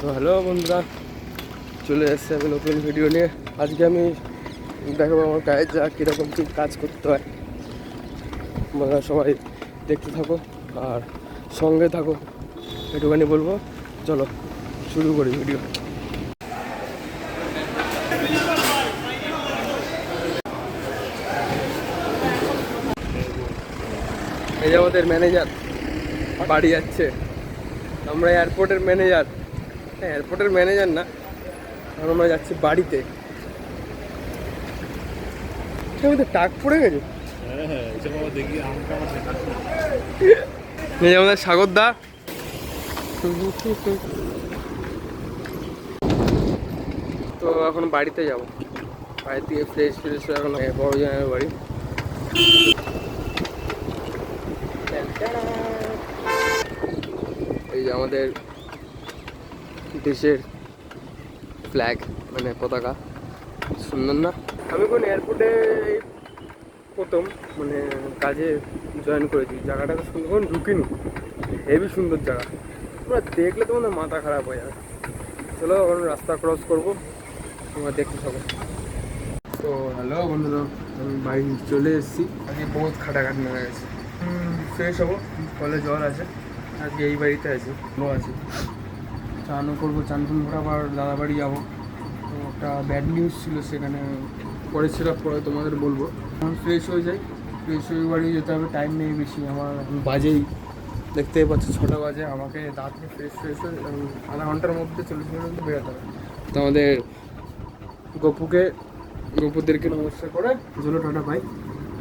তো হ্যালো বন্ধুরা, চলে এসেছি আমি নতুন ভিডিও নিয়ে। আজকে আমি দেখাবো আমার গায়ে যা কীরকম কী কাজ করতে হয়। তোমরা সবাই দেখতে থাকো আর সঙ্গে থাকো, একটুখানি বলবো। চলো শুরু করি ভিডিও। এই যে আমাদের ম্যানেজার বাড়ি যাচ্ছে। আমরা এয়ারপোর্টের ম্যানেজার, এয়ারপোর্টের ম্যানেজার না, আমরা যাচ্ছি বাড়িতে। টাক পড়ে গেছে। এই যে আমাদের সাগর দা। তো এখন বাড়িতে যাব, বাড়ি থেকে ফ্রেশ ফ্রেশ হয়ে এখন বড় জানের বাড়ি। এই যে আমাদের দেশের ফ্ল্যাগ, মানে পতাকা, সুন্দর না? আমি কোন এয়ারপোর্টে প্রথম মানে কাজে জয়েন করেছি। জায়গাটা তো সুন্দর, ঢুকিনি, হেভি সুন্দর জায়গা। তোমরা দেখলে তোমাদের মাথা খারাপ হয়ে যাবে। চলো এখন রাস্তা ক্রস করবো, তোমরা দেখতে থাকো। তো হ্যালো বন্ধুরা, আমি বাড়ি চলে এসেছি। আজকে বহুত খাটাখাটি নেমে গেছে। ফ্রেশ হবো, কলে জল আছে। আজকে এই বাড়িতে আছি, আছি চানও করবো, চান করে আবার দাদা বাড়ি যাবো। তো একটা ব্যাড নিউজ ছিল, সেখানে পরে তোমাদের বলবো। এখন ফ্রেশ হয়ে যাই, ফ্রেশ হয়ে বাড়ি যেতে হবে। টাইম নেই বেশি, আমার এখন বাজেই দেখতেই পাচ্ছি 6টা বাজে। আমাকে রাত থেকে ফ্রেশ হয়ে আধা ঘন্টার মধ্যে 40 মিনিটের মধ্যে বেরোতে হবে। তো আমাদের গপুদেরকে নমস্কার করে চলো টাটা পাই।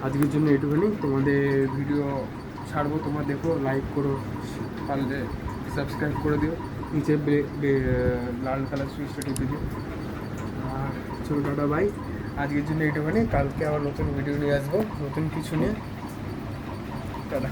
আজকের জন্য এইটুখানি। তোমাদের ভিডিও ছাড়বো, তোমরা দেখো, লাইক করো, পারলে সাবস্ক্রাইব করে দিও, নিচে লাল কালার সুইচটা টিপে দিও। আর চলো টাটা বাই, আজকের জন্য এইটুখানি। কালকে আবার নতুন ভিডিও নিয়ে আসবো, নতুন কিছু নিয়ে। টাটা।